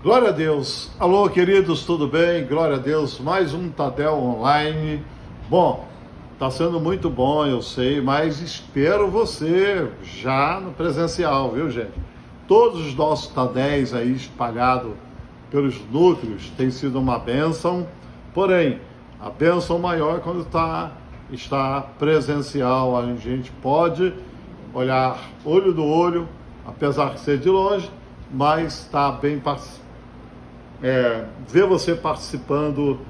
Glória a Deus. Alô, queridos, tudo bem? Glória a Deus. Mais um Tadel online. Bom, tá sendo muito bom, eu sei, mas espero você já no presencial, viu, gente? Todos os nossos Tadéis aí espalhados pelos núcleos tem sido uma bênção, porém, a bênção maior é quando está presencial. A gente pode olhar olho no olho, apesar de ser de longe, mas está bem ver você participando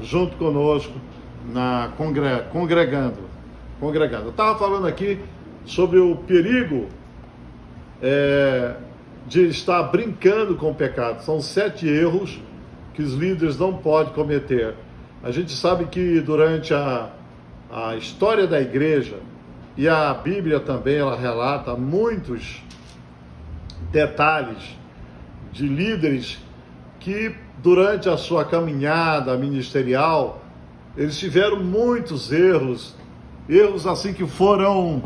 junto conosco, congregando. Eu estava falando aqui sobre o perigo de estar brincando com o pecado. São 7 erros que os líderes não podem cometer. A gente sabe que durante a história da igreja, e a Bíblia também, ela relata muitos detalhes de líderes que durante a sua caminhada ministerial, eles tiveram muitos erros assim que foram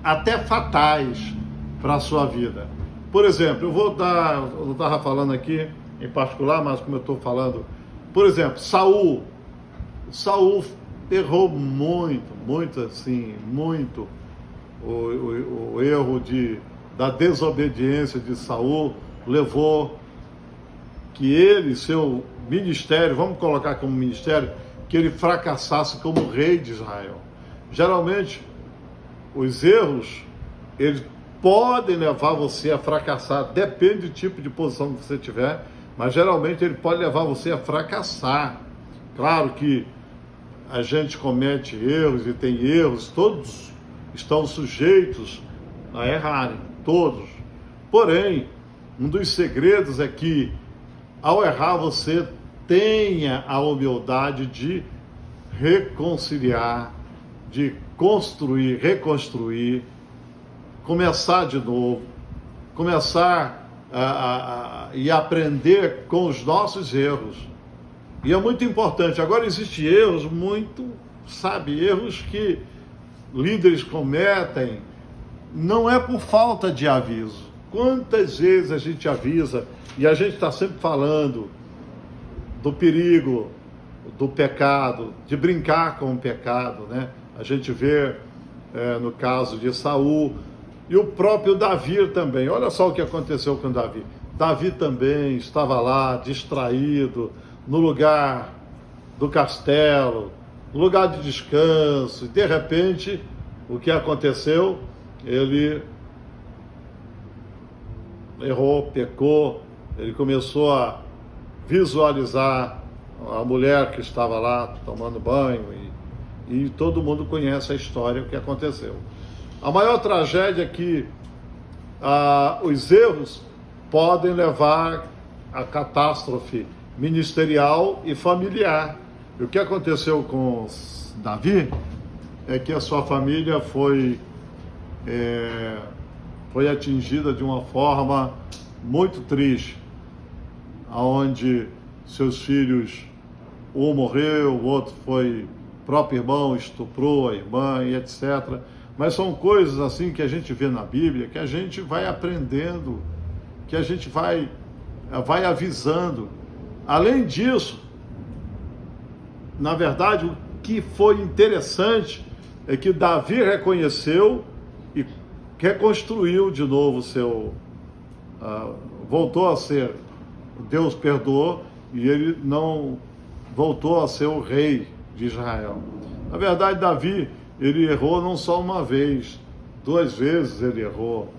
até fatais para a sua vida. Por exemplo, eu não estava falando aqui em particular, mas como eu estou falando, por exemplo, Saul errou muito assim, muito. O erro da desobediência de Saul levou que ele, seu ministério, vamos colocar como ministério, que ele fracassasse como rei de Israel. Geralmente, os erros, eles podem levar você a fracassar, depende do tipo de posição que você tiver, mas geralmente ele pode levar você a fracassar. Claro que a gente comete erros e tem erros, todos estão sujeitos a errarem, todos. Porém, um dos segredos é que, ao errar, você tenha a humildade de reconciliar, de construir, reconstruir, começar de novo, começar e aprender com os nossos erros. E é muito importante. Agora, existem erros erros que líderes cometem, não é por falta de aviso. Quantas vezes a gente avisa, e a gente está sempre falando do perigo, do pecado, de brincar com o pecado, né? A gente vê no caso de Saul, e o próprio Davi também. Olha só o que aconteceu com Davi. Davi também estava lá, distraído, no lugar do castelo, no lugar de descanso, e de repente, o que aconteceu? Ele errou, pecou, ele começou a visualizar a mulher que estava lá tomando banho, e todo mundo conhece a história, o que aconteceu. A maior tragédia é que os erros podem levar à catástrofe ministerial e familiar. E o que aconteceu com Davi é que a sua família foi atingida de uma forma muito triste, onde seus filhos, um morreu, o outro o próprio irmão estuprou a irmã e etc. Mas são coisas assim que a gente vê na Bíblia, que a gente vai aprendendo, que a gente vai avisando. Além disso, na verdade, o que foi interessante é que Davi reconheceu e reconstruiu de novo voltou a ser, Deus perdoou, e ele não voltou a ser o rei de Israel. Na verdade, Davi, ele errou não só uma vez, 2 vezes ele errou.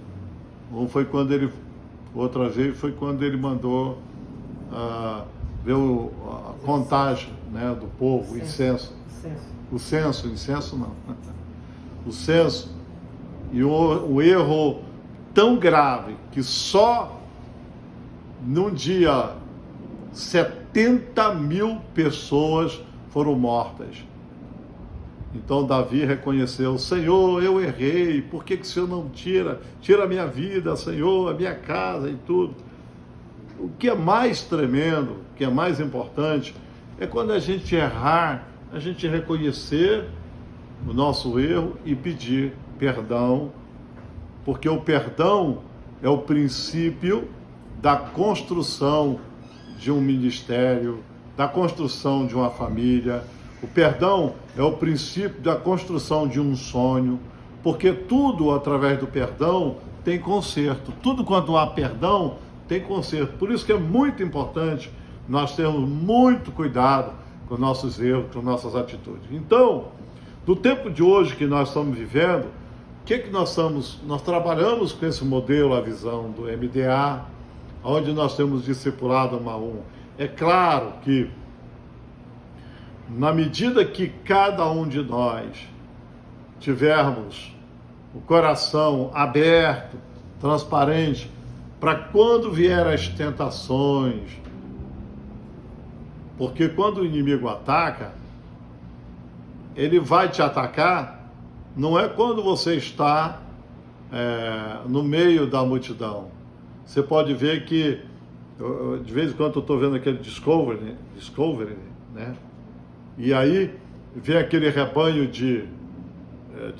Outra vez foi quando ele mandou ver a contagem, né, do povo, o censo. Incenso não. O censo. E o erro tão grave que só num dia 70 mil pessoas foram mortas. Então Davi reconheceu: Senhor, eu errei, por que o Senhor não tira a minha vida, Senhor, a minha casa e tudo? O que é mais tremendo, o que é mais importante, é quando a gente errar, a gente reconhecer o nosso erro e pedir perdão, porque o perdão é o princípio da construção de um ministério, da construção de uma família. O perdão é o princípio da construção de um sonho, porque tudo através do perdão tem conserto. Tudo quando há perdão tem conserto. Por isso que é muito importante nós termos muito cuidado com nossos erros, com nossas atitudes. Então, no tempo de hoje que nós estamos vivendo, o que nós estamos? Nós trabalhamos com esse modelo, a visão do MDA, onde nós temos discipulado 1 a 1. É claro que, na medida que cada um de nós tivermos o coração aberto, transparente, para quando vier as tentações, porque quando o inimigo ataca, ele vai te atacar, não é quando você está no meio da multidão. Você pode ver que, de vez em quando eu estou vendo aquele Discovery, né? E aí vem aquele rebanho de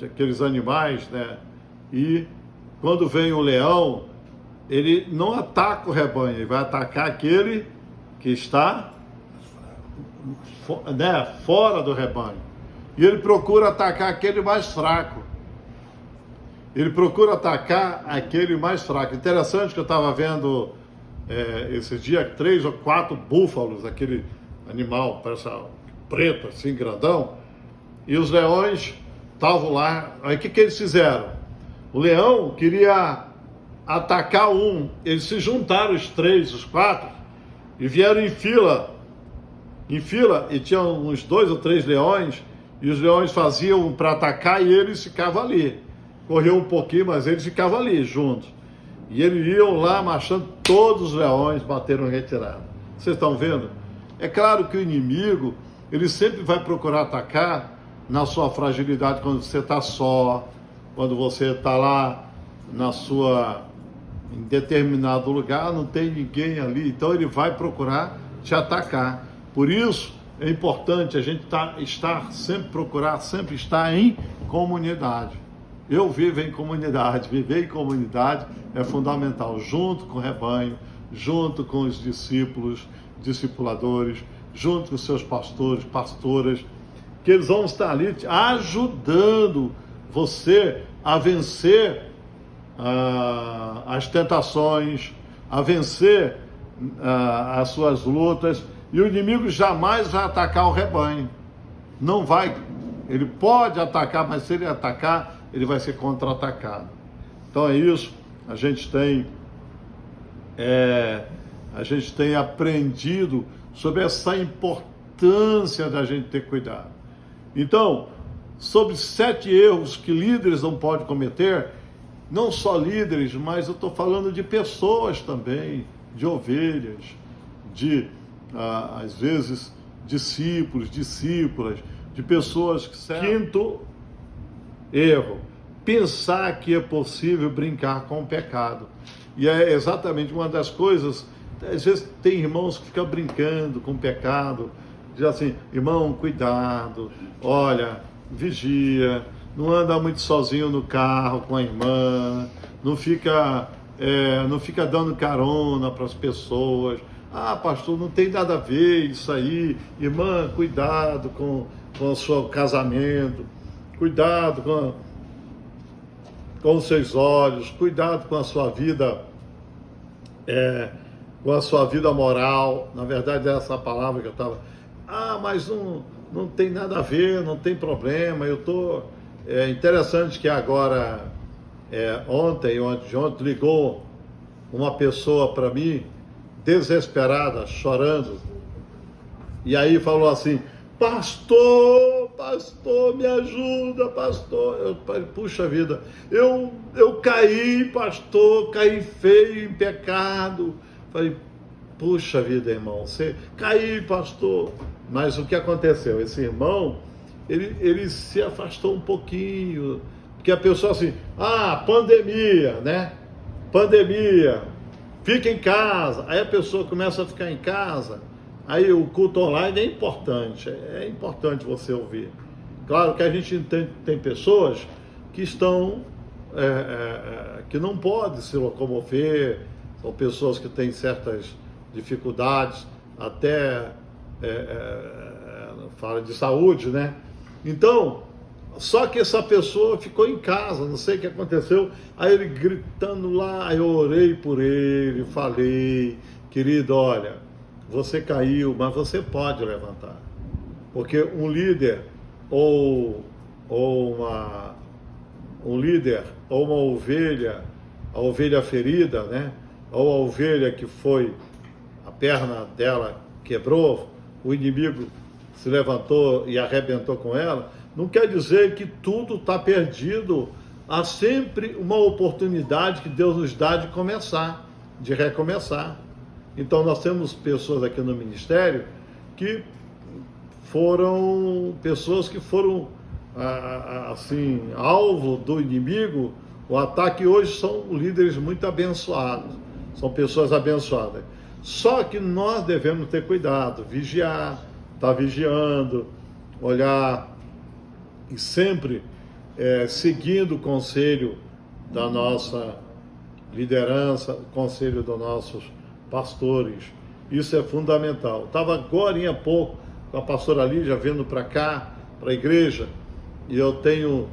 aqueles animais, né? E quando vem o leão, ele não ataca o rebanho, ele vai atacar aquele que está fora do rebanho. E ele procura atacar aquele mais fraco. Ele procura atacar aquele mais fraco. Interessante que eu estava vendo esse dia 3 ou 4 búfalos, aquele animal, parece preto, assim, grandão, e os leões estavam lá. Aí o que eles fizeram? O leão queria atacar um, eles se juntaram, os 3, os 4, e vieram em fila, e tinham uns 2 ou 3 leões, e os leões faziam para atacar e eles ficavam ali. Correu um pouquinho, mas eles ficavam ali juntos. E eles iam lá marchando, todos os leões bateram em retirada. Vocês estão vendo? É claro que o inimigo, ele sempre vai procurar atacar na sua fragilidade, quando você está só, quando você está lá em determinado lugar, não tem ninguém ali, então ele vai procurar te atacar. Por isso é importante a gente procurar sempre estar em comunidade. Eu vivo em comunidade, viver em comunidade é fundamental, junto com o rebanho, junto com os discípulos, discipuladores, junto com os seus pastores, pastoras, que eles vão estar ali ajudando você a vencer as tentações, a vencer as suas lutas, e o inimigo jamais vai atacar o rebanho. Não vai. Ele pode atacar, mas se ele atacar, ele vai ser contra-atacado. Então é isso. A gente tem aprendido sobre essa importância da gente ter cuidado. Então, sobre 7 erros que líderes não podem cometer, não só líderes, mas eu estou falando de pessoas também, de ovelhas, às vezes, discípulos, discípulas, de pessoas que servem. Quinto erro, pensar que é possível brincar com o pecado. E é exatamente uma das coisas, às vezes tem irmãos que ficam brincando com o pecado, diz assim: irmão, cuidado, olha, vigia, não anda muito sozinho no carro com a irmã, não fica dando carona para as pessoas. Ah, pastor, não tem nada a ver isso aí. Irmã, cuidado com o seu casamento, cuidado com os seus olhos, cuidado com a sua vida, com a sua vida moral. Na verdade, é essa palavra que eu estava... mas não tem nada a ver, não tem problema. É interessante que agora, ontem ligou uma pessoa para mim, desesperada, chorando, e aí falou assim: pastor, me ajuda, pastor. Eu falei: puxa vida, eu caí, pastor, caí feio em pecado. Falei: puxa vida, irmão, você caí, pastor. Mas o que aconteceu? Esse irmão, ele se afastou um pouquinho, porque a pessoa assim: pandemia, né? Pandemia, fica em casa. Aí a pessoa começa a ficar em casa. Aí o culto online é importante você ouvir. Claro que a gente tem pessoas que estão, que não podem se locomover, ou pessoas que têm certas dificuldades, até fala de saúde, né? Então, só que essa pessoa ficou em casa, não sei o que aconteceu, aí ele gritando lá, eu orei por ele, falei, querido, olha, você caiu, mas você pode levantar, porque um líder um líder ou uma ovelha, a ovelha ferida, né? Ou a ovelha que foi, a perna dela quebrou, o inimigo se levantou e arrebentou com ela, não quer dizer que tudo está perdido. Há sempre uma oportunidade que Deus nos dá de começar, de recomeçar. Então nós temos pessoas aqui no ministério que foram pessoas que foram assim, alvo do inimigo, o ataque. Hoje são líderes muito abençoados, são pessoas abençoadas. Só que nós devemos ter cuidado, vigiar, estar vigiando, olhar e sempre seguindo o conselho da nossa liderança, o conselho dos nossos pastores. Isso é fundamental. Estava agora há pouco com a pastora Lídia vindo para cá, para a igreja, e eu tenho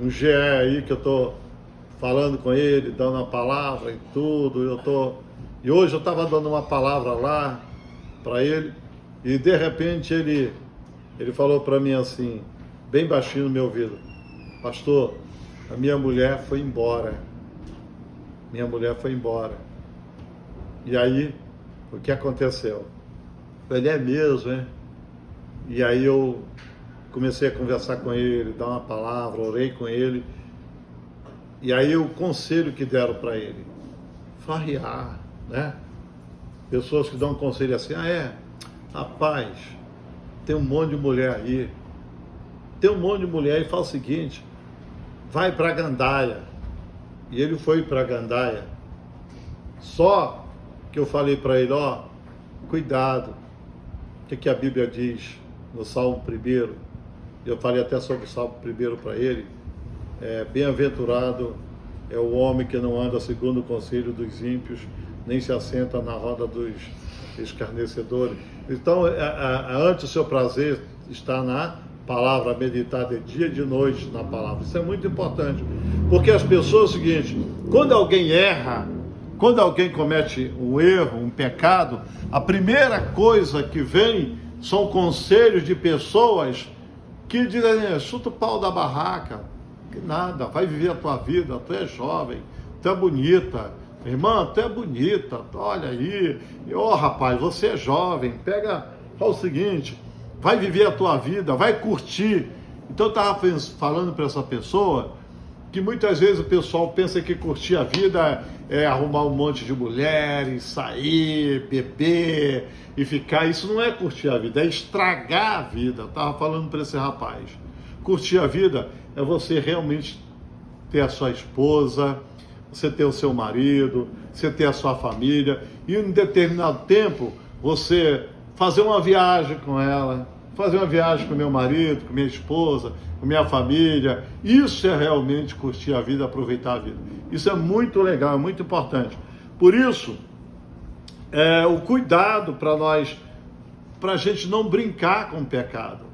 um GE aí que eu estou falando com ele, dando a palavra e tudo. E hoje eu estava dando uma palavra lá para ele, e de repente ele falou para mim assim, bem baixinho no meu ouvido: pastor, a minha mulher foi embora. Minha mulher foi embora. E aí, o que aconteceu? Ele é mesmo, né? E aí eu comecei a conversar com ele, dar uma palavra, orei com ele. E aí o conselho que deram para ele, farrear, né? Pessoas que dão um conselho assim, rapaz, tem um monte de mulher aí. Tem um monte de mulher e fala o seguinte, vai para Gandaia. E ele foi para Gandaia. Só que eu falei para ele, cuidado, o que a Bíblia diz no Salmo 1, eu falei até sobre o Salmo 1 para ele, bem-aventurado é o homem que não anda segundo o conselho dos ímpios, nem se assenta na roda dos escarnecedores. Então, antes o seu prazer está na palavra, meditar de dia e de noite na palavra. Isso é muito importante, porque as pessoas, é o seguinte, quando alguém erra, quando alguém comete um erro, um pecado, a primeira coisa que vem são conselhos de pessoas que dizem, chuta o pau da barraca, que nada, vai viver a tua vida, tu é jovem, tu é bonita, irmã, tu é bonita, olha aí, rapaz, você é jovem, fala o seguinte, vai viver a tua vida, vai curtir. Então eu estava falando para essa pessoa que muitas vezes o pessoal pensa que curtir a vida é arrumar um monte de mulheres, sair, beber e ficar. Isso não é curtir a vida, é estragar a vida. Eu estava falando para esse rapaz. Curtir a vida é você realmente ter a sua esposa, você ter o seu marido, você ter a sua família, e em determinado tempo você fazer uma viagem com ela, fazer uma viagem com meu marido, com minha esposa, com minha família. Isso é realmente curtir a vida, aproveitar a vida. Isso é muito legal, é muito importante. Por isso, o cuidado para a gente não brincar com o pecado.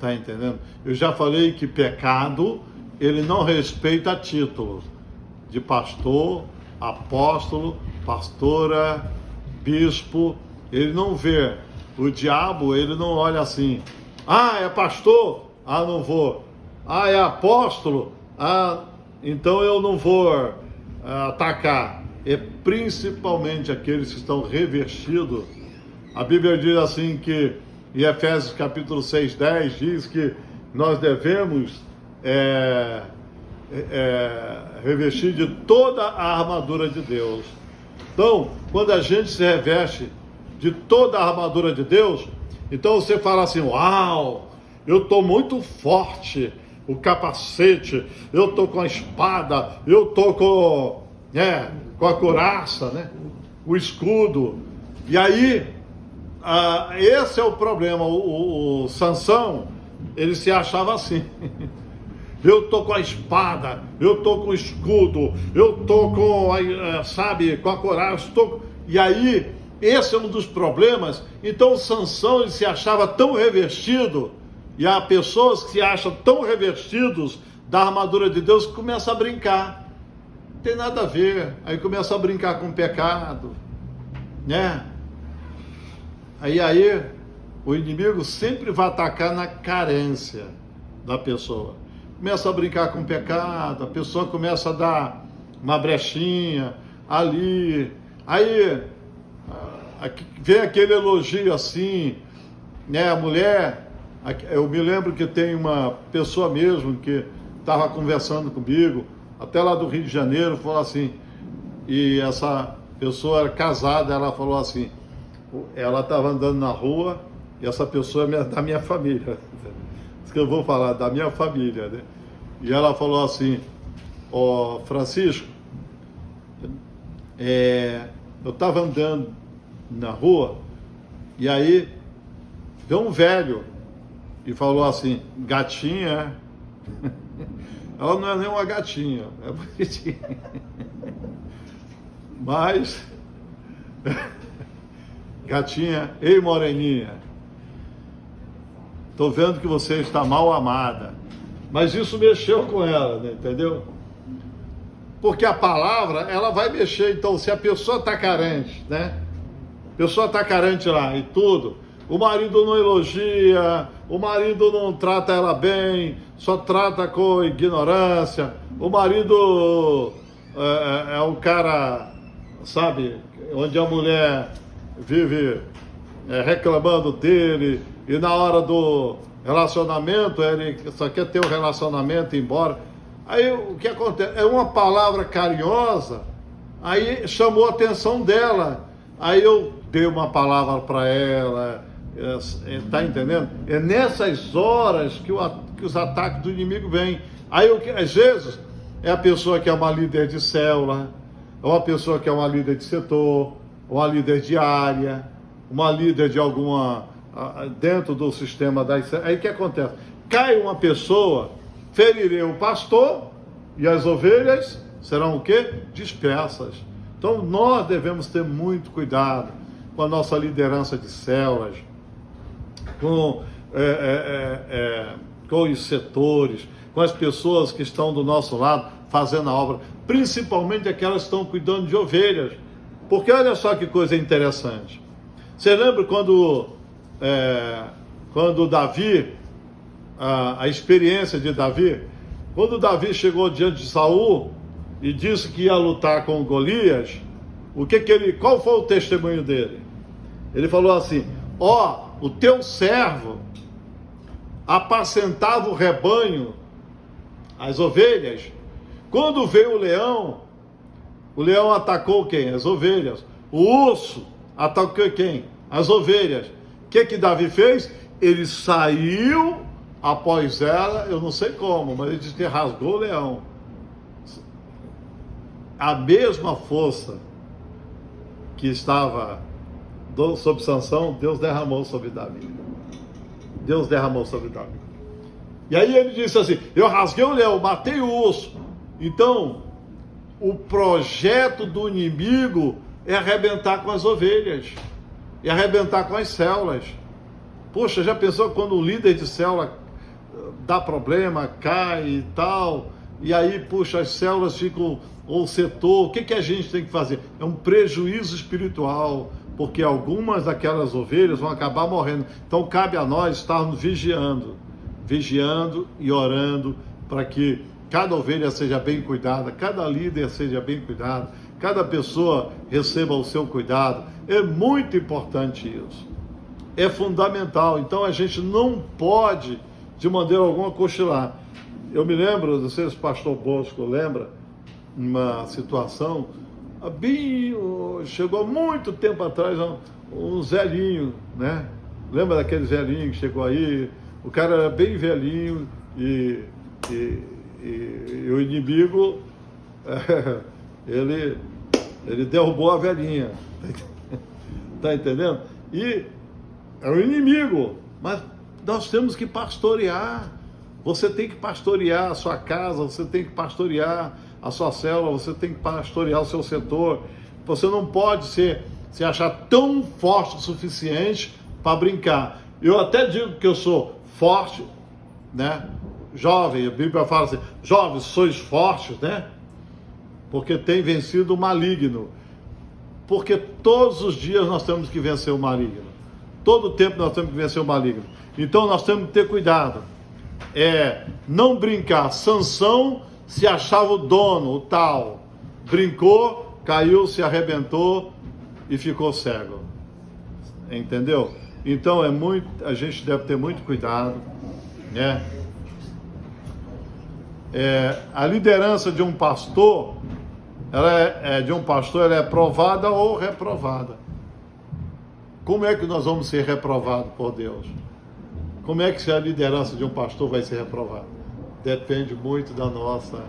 Tá entendendo? Eu já falei que pecado, ele não respeita títulos de pastor, apóstolo, pastora, bispo. Ele não vê. O diabo, ele não olha assim, é pastor? Não vou. É apóstolo? Então eu não vou atacar. É principalmente aqueles que estão revestidos. A Bíblia diz assim que, em Efésios capítulo 6:10, diz que nós devemos revestir de toda a armadura de Deus. Então, quando a gente se reveste de toda a armadura de Deus, então você fala assim, uau, eu estou muito forte, o capacete, eu estou com a espada, eu estou com a couraça, né? O escudo. E aí, esse é o problema. O Sansão, ele se achava assim. eu estou com a espada, eu estou com o escudo, eu estou com, sabe, com a coragem, E aí, esse é um dos problemas. Então, Sansão, ele se achava tão revestido, e há pessoas que se acham tão revestidos da armadura de Deus que começam a brincar. Não tem nada a ver. Aí começa a brincar com o pecado, né? Aí o inimigo sempre vai atacar na carência da pessoa. Começa a brincar com o pecado, a pessoa começa a dar uma brechinha ali. Aí vem aquele elogio assim, né? A mulher, eu me lembro que tem uma pessoa mesmo que estava conversando comigo, até lá do Rio de Janeiro, falou assim, e essa pessoa era casada, ela falou assim, ela estava andando na rua, e essa pessoa é da minha família, isso que eu vou falar, da minha família, né? E ela falou assim, ó, Francisco, eu estava andando na rua, e aí veio um velho, e falou assim, gatinha, ela não é nem uma gatinha, é bonitinha, mas, gatinha, ei moreninha, estou vendo que você está mal amada, mas isso mexeu com ela, né, entendeu? Porque a palavra, ela vai mexer, então se a pessoa está carente, né, a pessoa está carente lá e tudo, o marido não elogia, o marido não trata ela bem, só trata com ignorância, o marido é um cara, sabe, onde a mulher vive reclamando dele, e na hora do relacionamento, ele só quer ter um relacionamento e ir embora. Aí o que acontece? É uma palavra carinhosa, aí chamou a atenção dela, aí eu dei uma palavra para ela. Tá entendendo? É nessas horas que os ataques do inimigo vêm. Aí, às vezes, é a pessoa que é uma líder de célula, ou uma pessoa que é uma líder de setor, ou uma líder de área, uma líder de alguma, dentro do sistema das células. Aí o que acontece? Cai uma pessoa, ferirei o pastor, e as ovelhas serão o quê? Dispersas. Então, nós devemos ter muito cuidado com a nossa liderança de células, com os setores, com as pessoas que estão do nosso lado fazendo a obra, principalmente aquelas que estão cuidando de ovelhas, porque olha só que coisa interessante. Você lembra quando Davi, a experiência de Davi, quando Davi chegou diante de Saul e disse que ia lutar com Golias, qual foi o testemunho dele? Ele falou assim, o teu servo apacentava o rebanho, as ovelhas. Quando veio o leão atacou quem? As ovelhas. O urso atacou quem? As ovelhas. O que Davi fez? Ele saiu após ela, eu não sei como, mas ele disse que rasgou o leão. A mesma força que estava sob Sansão, Deus derramou sobre Davi. Deus derramou sobre Davi. E aí ele disse assim, eu rasguei o leão, matei o urso. Então, o projeto do inimigo é arrebentar com as ovelhas, é arrebentar com as células. Poxa, já pensou quando o líder de célula dá problema, cai e tal, e aí, puxa, as células ficam, ou o setor, o que a gente tem que fazer? É um prejuízo espiritual, porque algumas daquelas ovelhas vão acabar morrendo. Então cabe a nós estarmos vigiando e orando para que cada ovelha seja bem cuidada, cada líder seja bem cuidado, cada pessoa receba o seu cuidado. É muito importante isso. É fundamental. Então a gente não pode, de maneira alguma, cochilar. Eu me lembro, não sei se o pastor Bosco lembra, uma situação, chegou muito tempo atrás, um velhinho, né? Lembra daquele velhinho que chegou aí? O cara era bem velhinho e o inimigo, ele derrubou a velhinha. Tá entendendo? E é o inimigo, mas nós temos que pastorear, Você tem que pastorear a sua casa, você tem que pastorear a sua célula, você tem que pastorear o seu setor. Você não pode se achar tão forte o suficiente para brincar. Eu até digo que eu sou forte, né? Jovem, a Bíblia fala assim, jovens, sois fortes, né? Porque tem vencido o maligno. Porque todos os dias nós temos que vencer o maligno. Todo o tempo nós temos que vencer o maligno. Então nós temos que ter cuidado. Não brincar. Sansão se achava o dono, o tal. Brincou, caiu, se arrebentou e ficou cego. Entendeu? Então a gente deve ter muito cuidado, né? A liderança de um pastor, ela é provada ou reprovada. Como é que nós vamos ser reprovados por Deus? Como é que a liderança de um pastor vai ser reprovada? Depende muito da nossa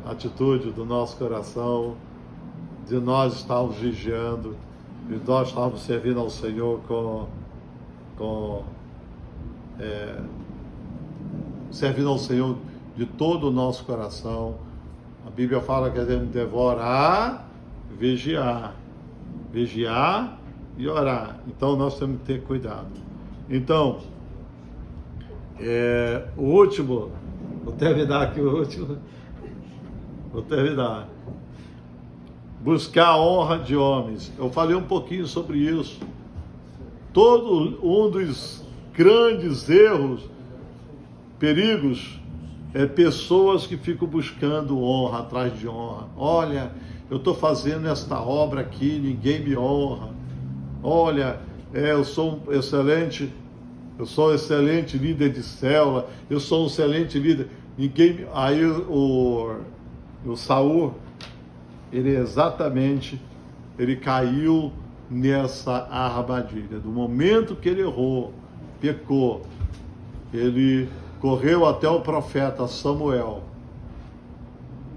atitude, do nosso coração, de nós estarmos vigiando, de nós estarmos servindo ao Senhor servindo ao Senhor de todo o nosso coração. A Bíblia fala que a gente devora a vigiar e orar. Então nós temos que ter cuidado. Então, o último, vou terminar aqui o último, buscar a honra de homens. Eu falei um pouquinho sobre isso. Todo um dos grandes erros, perigos, pessoas que ficam buscando honra atrás de honra. Olha, eu estou fazendo esta obra aqui, ninguém me honra. Olha, eu sou um excelente líder de célula, eu sou um excelente líder. Aí o Saul, ele caiu nessa armadilha. Do momento que ele errou, pecou, ele correu até o profeta Samuel,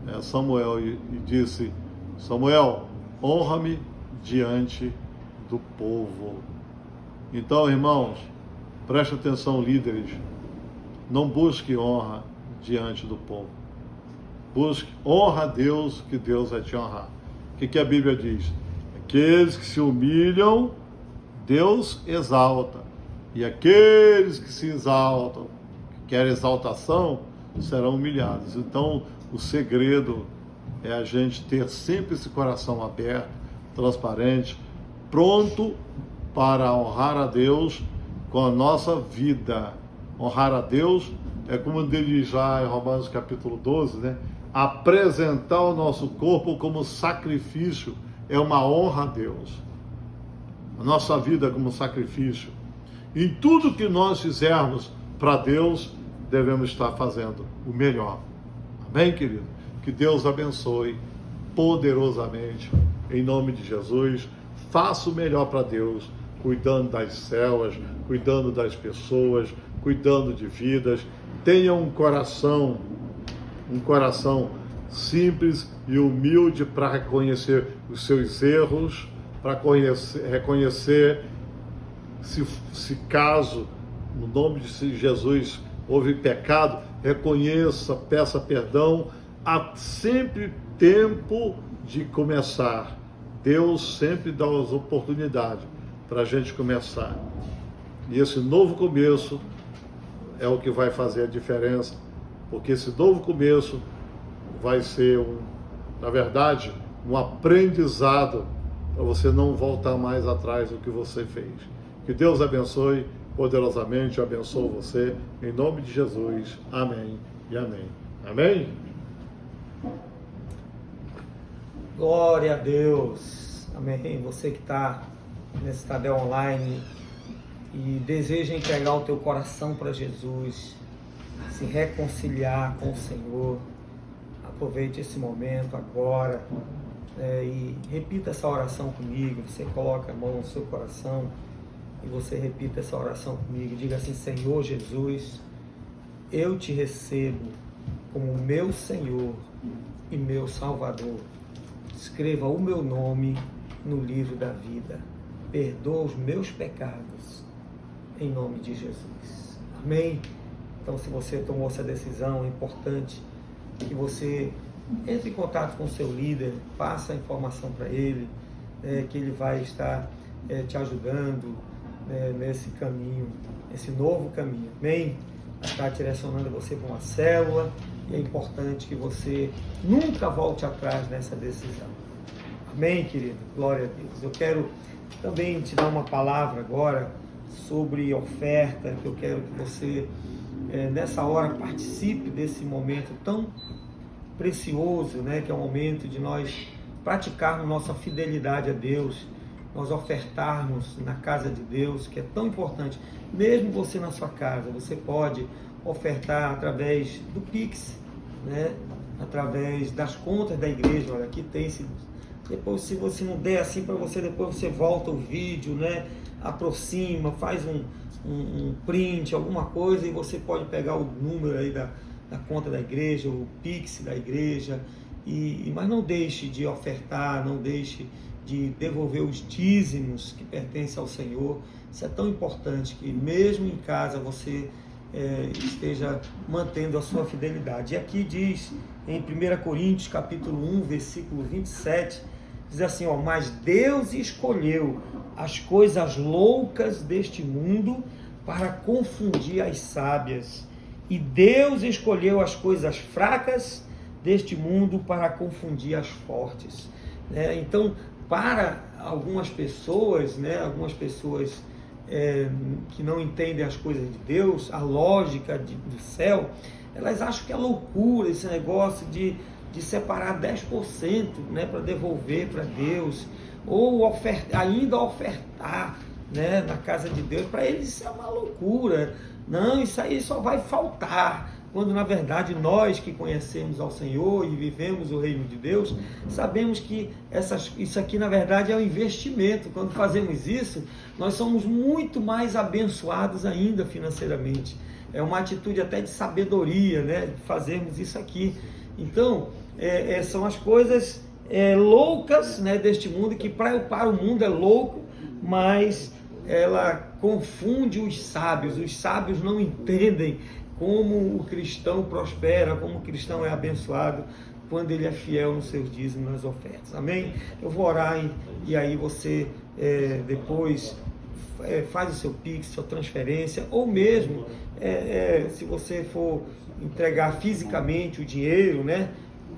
e disse: Samuel, honra-me diante do povo. Então, irmãos, preste atenção, líderes, não busque honra diante do povo. Busque, honra a Deus, que Deus vai te honrar. O que a Bíblia diz? Aqueles que se humilham, Deus exalta. E aqueles que se exaltam, que querem exaltação, serão humilhados. Então, o segredo é a gente ter sempre esse coração aberto, transparente, pronto para honrar a Deus com a nossa vida. Honrar a Deus é como ele diz lá em Romanos capítulo 12, né? Apresentar o nosso corpo como sacrifício é uma honra a Deus. A nossa vida como sacrifício. Em tudo que nós fizermos para Deus, devemos estar fazendo o melhor. Amém, querido? Que Deus abençoe poderosamente, em nome de Jesus. Faça o melhor para Deus, cuidando das células, cuidando das pessoas, cuidando de vidas. Tenha um coração simples e humilde para reconhecer os seus erros, para reconhecer se caso, no nome de Jesus, houve pecado, reconheça, peça perdão. Há sempre tempo de começar. Deus sempre dá as oportunidades para a gente começar. E esse novo começo é o que vai fazer a diferença, porque esse novo começo vai ser, na verdade, um aprendizado para você não voltar mais atrás do que você fez. Que Deus abençoe poderosamente, eu abençoo você, em nome de Jesus. Amém e amém. Amém? Glória a Deus. Amém. Você que está nesse Tadel Online e deseja entregar o teu coração para Jesus, se reconciliar com o Senhor, aproveite esse momento agora e repita essa oração comigo. Você coloca a mão no seu coração e você repita essa oração comigo. Diga assim: Senhor Jesus, eu te recebo como meu Senhor e meu Salvador. Escreva o meu nome no livro da vida. Perdoa os meus pecados, em nome de Jesus. Amém? Então, se você tomou essa decisão, é importante que você entre em contato com o seu líder, passa a informação para ele, que ele vai estar te ajudando nesse caminho, esse novo caminho. Amém? Está direcionando você para uma célula, e é importante que você nunca volte atrás nessa decisão. Amém, querido? Glória a Deus. Eu quero também te dar uma palavra agora sobre oferta, que eu quero que você, nessa hora, participe desse momento tão precioso, né, que é o momento de nós praticarmos nossa fidelidade a Deus, nós ofertarmos na casa de Deus, que é tão importante. Mesmo você na sua casa, você pode ofertar através do Pix, né, através das contas da igreja. Olha, aqui tem esse. Depois, se você não der assim para você, depois você volta o vídeo, né, aproxima, faz um print, alguma coisa, e você pode pegar o número aí da conta da igreja, o Pix da igreja, mas não deixe de ofertar, não deixe de devolver os dízimos que pertencem ao Senhor. Isso é tão importante, que mesmo em casa você esteja mantendo a sua fidelidade. E aqui diz, em 1 Coríntios capítulo 1, versículo 27, diz assim, mas Deus escolheu as coisas loucas deste mundo para confundir as sábias, e Deus escolheu as coisas fracas deste mundo para confundir as fortes. Então, para algumas pessoas, que não entendem as coisas de Deus, a lógica do céu, elas acham que é loucura esse negócio de separar 10%, para devolver para Deus, ou ainda ofertar, na casa de Deus. Para eles isso é uma loucura. Não, isso aí só vai faltar. Quando na verdade nós que conhecemos ao Senhor e vivemos o reino de Deus, sabemos que isso aqui na verdade é um investimento. Quando fazemos isso, nós somos muito mais abençoados ainda financeiramente. É uma atitude até de sabedoria, fazermos isso aqui. Então, são as coisas loucas, deste mundo, que para o mundo é louco, mas ela confunde os sábios. Os sábios não entendem como o cristão prospera, como o cristão é abençoado quando ele é fiel nos seus dízimos, nas ofertas. Amém? Eu vou orar e aí você depois faz o seu Pix, sua transferência, ou mesmo se você for entregar fisicamente o dinheiro,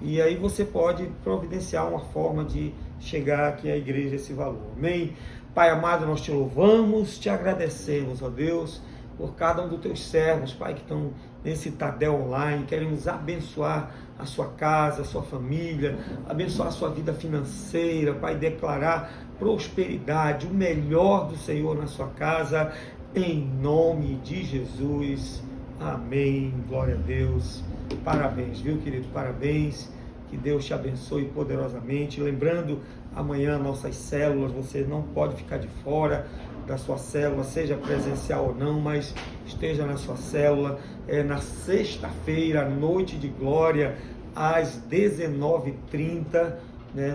e aí você pode providenciar uma forma de chegar aqui à igreja esse valor. Amém? Pai amado, nós te louvamos, te agradecemos, ó Deus, por cada um dos teus servos, Pai, que estão nesse Tadel Online. Queremos abençoar a sua casa, a sua família, abençoar a sua vida financeira, Pai, declarar prosperidade, o melhor do Senhor na sua casa, em nome de Jesus. Amém. Glória a Deus. Parabéns, viu, querido? Parabéns. Que Deus te abençoe poderosamente. Lembrando, amanhã nossas células, você não pode ficar de fora da sua célula, seja presencial ou não, mas esteja na sua célula. Na sexta-feira, noite de glória, às 19h30,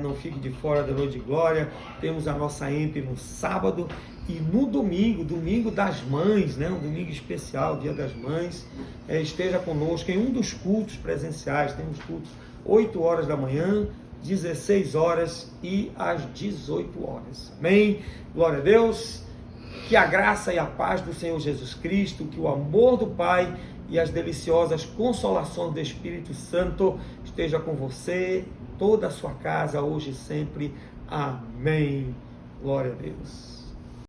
não fique de fora da noite de glória. Temos a nossa EMP no sábado e no domingo das mães, um domingo especial, dia das mães. Esteja conosco em um dos cultos presenciais. Temos cultos 8 horas da manhã, 16 horas e às 18 horas. Amém? Glória a Deus. Que a graça e a paz do Senhor Jesus Cristo, que o amor do Pai e as deliciosas consolações do Espírito Santo esteja com você, toda a sua casa, hoje e sempre. Amém. Glória a Deus.